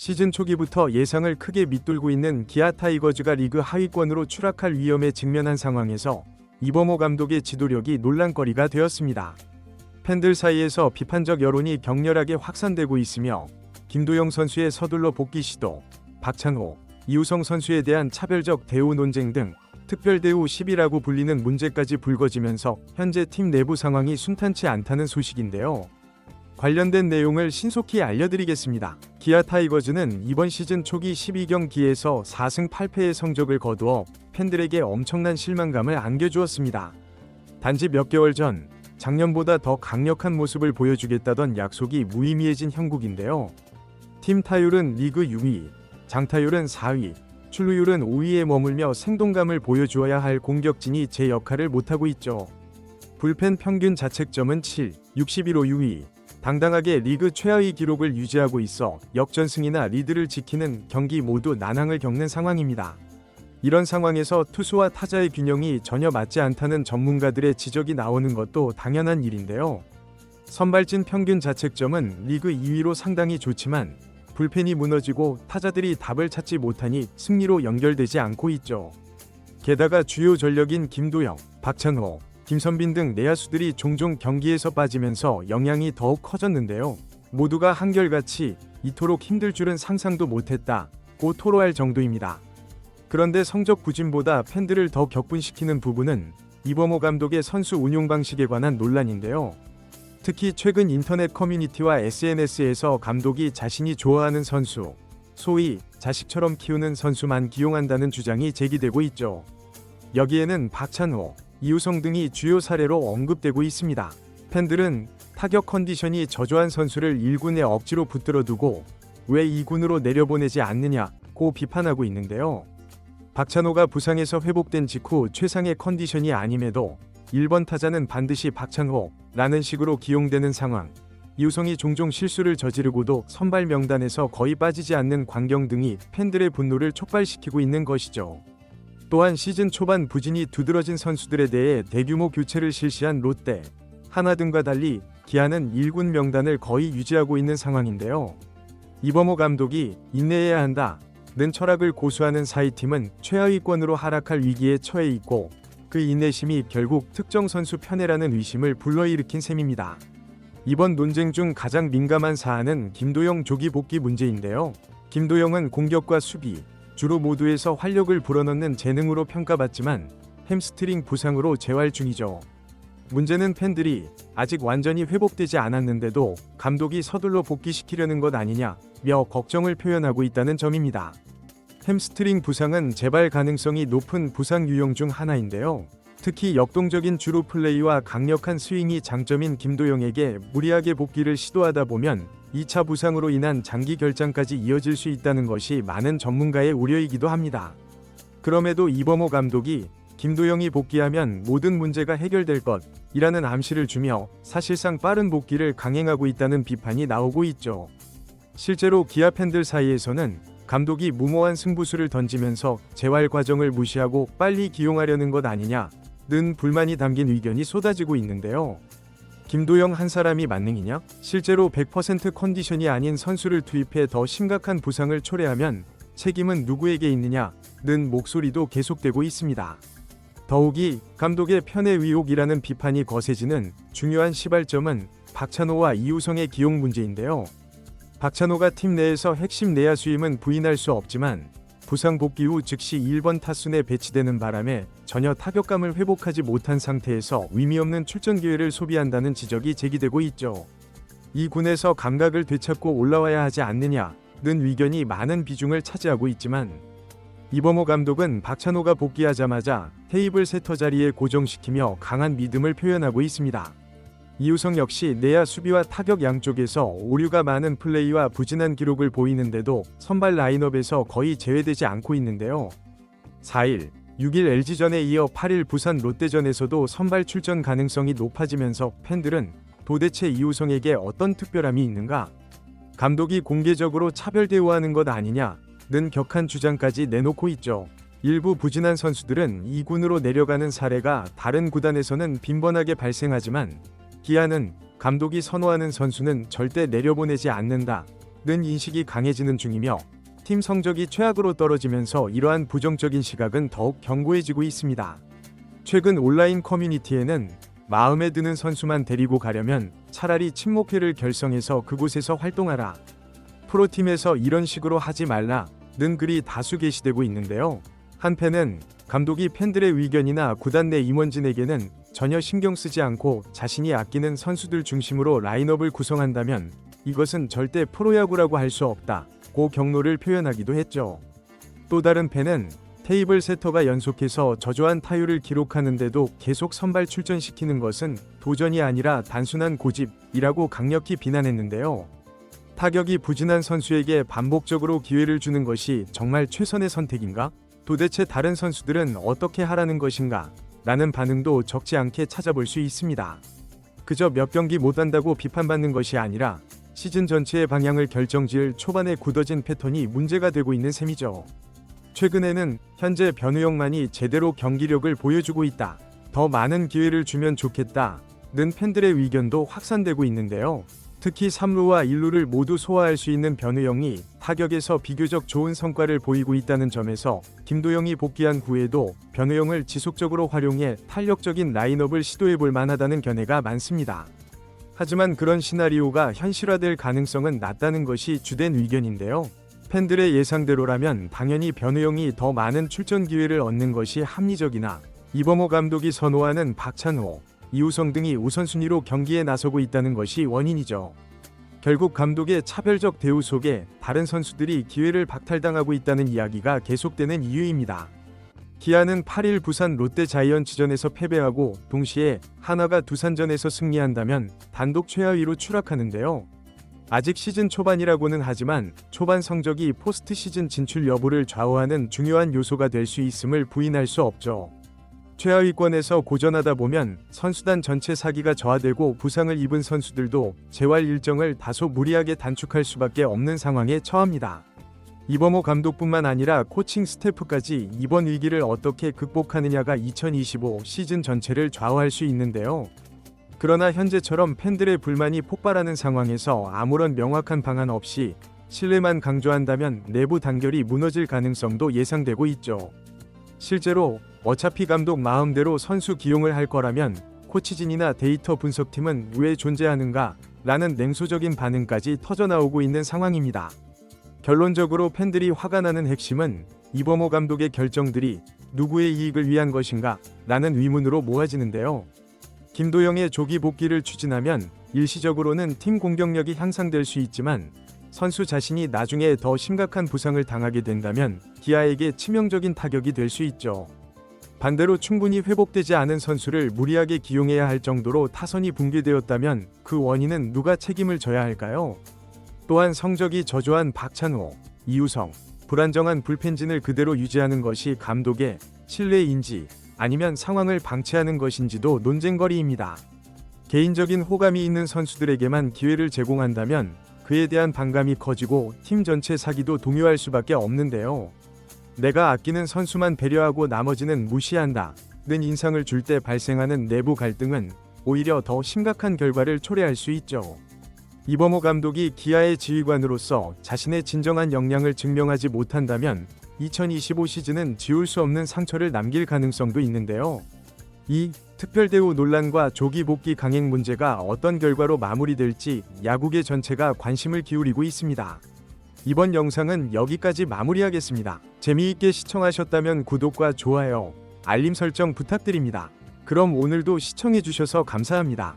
시즌 초기부터 예상을 크게 밑돌고 있는 기아 타이거즈가 리그 하위권으로 추락할 위험에 직면한 상황에서 이범호 감독의 지도력이 논란거리가 되었습니다. 팬들 사이에서 비판적 여론이 격렬하게 확산되고 있으며 김도영 선수의 서둘러 복귀 시도, 박찬호, 이우성 선수에 대한 차별적 대우 논쟁 등 특별 대우 시비라고 불리는 문제까지 불거지면서 현재 팀 내부 상황이 순탄치 않다는 소식인데요. 관련된 내용을 신속히 알려드리겠습니다. 기아 타이거즈는 이번 시즌 초기 12경기에서 4승 8패의 성적을 거두어 팬들에게 엄청난 실망감을 안겨주었습니다. 단지 몇 개월 전 작년보다 더 강력한 모습을 보여주겠다던 약속이 무의미해진 형국인데요. 팀 타율은 리그 6위, 장타율은 4위, 출루율은 5위에 머물며 생동감을 보여주어야 할 공격진이 제 역할을 못하고 있죠. 불펜 평균 자책점은 7, 61호 6위. 당당하게 리그 최하위 기록을 유지하고 있어 역전승이나 리드를 지키는 경기 모두 난항을 겪는 상황입니다. 이런 상황에서 투수와 타자의 균형이 전혀 맞지 않다는 전문가들의 지적이 나오는 것도 당연한 일인데요. 선발진 평균 자책점은 리그 2위로 상당히 좋지만 불펜이 무너지고 타자들이 답을 찾지 못하니 승리로 연결되지 않고 있죠. 게다가 주요 전력인 김도영, 박찬호, 김선빈 등 내야수들이 종종 경기에서 빠지면서 영향이 더욱 커졌는데요. 모두가 한결같이 이토록 힘들 줄은 상상도 못했다고 토로할 정도입니다. 그런데 성적 부진보다 팬들을 더 격분시키는 부분은 이범호 감독의 선수 운용 방식에 관한 논란인데요. 특히 최근 인터넷 커뮤니티와 SNS에서 감독이 자신이 좋아하는 선수, 소위 자식처럼 키우는 선수만 기용한다는 주장이 제기되고 있죠. 여기에는 박찬호, 이우성 등이 주요 사례로 언급되고 있습니다. 팬들은 타격 컨디션이 저조한 선수를 1군에 억지로 붙들어두고 왜 2군으로 내려보내지 않느냐고 비판하고 있는데요. 박찬호가 부상에서 회복된 직후 최상의 컨디션이 아님에도 1번 타자는 반드시 박찬호라는 식으로 기용되는 상황, 이우성이 종종 실수를 저지르고도 선발 명단에서 거의 빠지지 않는 광경 등이 팬들의 분노를 촉발시키고 있는 것이죠. 또한 시즌 초반 부진이 두드러진 선수들에 대해 대규모 교체를 실시한 롯데, 하나 등과 달리 기아는 1군 명단을 거의 유지하고 있는 상황인데요. 이범호 감독이 인내해야 한다는 철학을 고수하는 사이팀은 최하위권으로 하락할 위기에 처해 있고 그 인내심이 결국 특정 선수 편애라는 의심을 불러일으킨 셈입니다. 이번 논쟁 중 가장 민감한 사안은 김도영 조기 복귀 문제인데요. 김도영은 공격과 수비, 주로 모두에서 활력을 불어넣는 재능으로 평가받지만 햄스트링 부상으로 재활 중이죠. 문제는 팬들이 아직 완전히 회복되지 않았는데도 감독이 서둘러 복귀시키려는 것 아니냐며 걱정을 표현하고 있다는 점입니다. 햄스트링 부상은 재발 가능성이 높은 부상 유형 중 하나인데요. 특히 역동적인 주루 플레이와 강력한 스윙이 장점인 김도영에게 무리하게 복귀를 시도하다 보면 2차 부상으로 인한 장기 결장까지 이어질 수 있다는 것이 많은 전문가의 우려이기도 합니다. 그럼에도 이범호 감독이 김도영이 복귀하면 모든 문제가 해결될 것이라는 암시를 주며 사실상 빠른 복귀를 강행하고 있다는 비판이 나오고 있죠. 실제로 기아 팬들 사이에서는 감독이 무모한 승부수를 던지면서 재활 과정을 무시하고 빨리 기용하려는 것 아니냐는 불만이 담긴 의견이 쏟아지고 있는데요. 김도영 한 사람이 만능이냐? 실제로 100% 컨디션이 아닌 선수를 투입해 더 심각한 부상을 초래하면 책임은 누구에게 있느냐는 목소리도 계속되고 있습니다. 더욱이 감독의 편애 의혹이라는 비판이 거세지는 중요한 시발점은 박찬호와 이우성의 기용 문제인데요. 박찬호가 팀 내에서 핵심 내야수임은 부인할 수 없지만 부상 복귀 후 즉시 1번 타순에 배치되는 바람에 전혀 타격감을 회복하지 못한 상태에서 의미 없는 출전 기회를 소비한다는 지적이 제기되고 있죠. 이 군에서 감각을 되찾고 올라와야 하지 않느냐는 의견이 많은 비중을 차지하고 있지만 이범호 감독은 박찬호가 복귀하자마자 테이블 세터 자리에 고정시키며 강한 믿음을 표현하고 있습니다. 이우성 역시 내야 수비와 타격 양쪽에서 오류가 많은 플레이와 부진한 기록을 보이는데도 선발 라인업에서 거의 제외되지 않고 있는데요. 4일, 6일 LG전에 이어 8일 부산 롯데전에서도 선발 출전 가능성이 높아지면서 팬들은 도대체 이우성에게 어떤 특별함이 있는가? 감독이 공개적으로 차별 대우하는 것 아니냐는 격한 주장까지 내놓고 있죠. 일부 부진한 선수들은 2군으로 내려가는 사례가 다른 구단에서는 빈번하게 발생하지만 기아는 감독이 선호하는 선수는 절대 내려보내지 않는다 인식이 강해지는 중이며 팀 성적이 최악으로 떨어지면서 이러한 부정적인 시각은 더욱 견고해지고 있습니다. 최근 온라인 커뮤니티에는 마음에 드는 선수만 데리고 가려면 차라리 친목회를 결성해서 그곳에서 활동하라, 프로팀에서 이런 식으로 하지 말라는 글이 다수 게시되고 있는데요. 한편은 감독이 팬들의 의견이나 구단 내 임원진에게는 전혀 신경 쓰지 않고 자신이 아끼는 선수들 중심으로 라인업을 구성한다면 이것은 절대 프로야구라고 할 수 없다고 격노를 표현하기도 했죠. 또 다른 팬은 테이블 세터가 연속해서 저조한 타율을 기록하는데도 계속 선발 출전시키는 것은 도전이 아니라 단순한 고집이라고 강력히 비난했는데요. 타격이 부진한 선수에게 반복적으로 기회를 주는 것이 정말 최선의 선택인가? 도대체 다른 선수들은 어떻게 하라는 것인가? 라는 반응도 적지 않게 찾아볼 수 있습니다. 그저 몇 경기 못한다고 비판받는 것이 아니라 시즌 전체의 방향을 결정지을 초반에 굳어진 패턴이 문제가 되고 있는 셈이죠. 최근에는 현재 변우영만이 제대로 경기력을 보여주고 있다, 더 많은 기회를 주면 좋겠다는 팬들의 의견도 확산되고 있는데요. 특히 3루와 1루를 모두 소화할 수 있는 변우영이 타격에서 비교적 좋은 성과를 보이고 있다는 점에서 김도영이 복귀한 후에도 변우영을 지속적으로 활용해 탄력적인 라인업을 시도해볼 만하다는 견해가 많습니다. 하지만 그런 시나리오가 현실화될 가능성은 낮다는 것이 주된 의견인데요. 팬들의 예상대로라면 당연히 변우영이 더 많은 출전 기회를 얻는 것이 합리적이나 이범호 감독이 선호하는 박찬호, 이우성 등이 우선순위로 경기에 나서고 있다는 것이 원인이죠. 결국 감독의 차별적 대우 속에 다른 선수들이 기회를 박탈당하고 있다는 이야기가 계속되는 이유입니다. 기아는 8일 부산 롯데 자이언츠전에서 패배하고 동시에 한화가 두산전에서 승리한다면 단독 최하위로 추락하는데요. 아직 시즌 초반이라고는 하지만 초반 성적이 포스트 시즌 진출 여부를 좌우하는 중요한 요소가 될 수 있음을 부인할 수 없죠. 최하위권에서 고전하다 보면 선수단 전체 사기가 저하되고 부상을 입은 선수들도 재활 일정을 다소 무리하게 단축할 수밖에 없는 상황에 처합니다. 이범호 감독뿐만 아니라 코칭 스태프까지 이번 위기를 어떻게 극복하느냐가 2025 시즌 전체를 좌우할 수 있는데요. 그러나 현재처럼 팬들의 불만이 폭발하는 상황에서 아무런 명확한 방안 없이 신뢰만 강조한다면 내부 단결이 무너질 가능성도 예상되고 있죠. 실제로 어차피 감독 마음대로 선수 기용을 할 거라면 코치진이나 데이터 분석팀은 왜 존재하는가? 라는 냉소적인 반응까지 터져나오고 있는 상황입니다. 결론적으로 팬들이 화가 나는 핵심은 이범호 감독의 결정들이 누구의 이익을 위한 것인가? 라는 의문으로 모아지는데요. 김도영의 조기 복귀를 추진하면 일시적으로는 팀 공격력이 향상될 수 있지만 선수 자신이 나중에 더 심각한 부상을 당하게 된다면 기아에게 치명적인 타격이 될 수 있죠. 반대로 충분히 회복되지 않은 선수를 무리하게 기용해야 할 정도로 타선이 붕괴되었다면 그 원인은 누가 책임을 져야 할까요? 또한 성적이 저조한 박찬호, 이우성, 불안정한 불펜진을 그대로 유지하는 것이 감독의 신뢰인지 아니면 상황을 방치하는 것인지도 논쟁거리입니다. 개인적인 호감이 있는 선수들에게만 기회를 제공한다면 그에 대한 반감이 커지고 팀 전체 사기도 동요할 수밖에 없는데요. 내가 아끼는 선수만 배려하고 나머지는 무시한다 는 인상을 줄 때 발생하는 내부 갈등은 오히려 더 심각한 결과를 초래할 수 있죠. 이범호 감독이 기아의 지휘관으로서 자신의 진정한 역량을 증명하지 못한다면 2025 시즌은 지울 수 없는 상처를 남길 가능성도 있는데요. 이 특별대우 논란과 조기 복귀 강행 문제가 어떤 결과로 마무리될지 야구계 전체가 관심을 기울이고 있습니다. 이번 영상은 여기까지 마무리하겠습니다. 재미있게 시청하셨다면 구독과 좋아요, 알림 설정 부탁드립니다. 그럼 오늘도 시청해주셔서 감사합니다.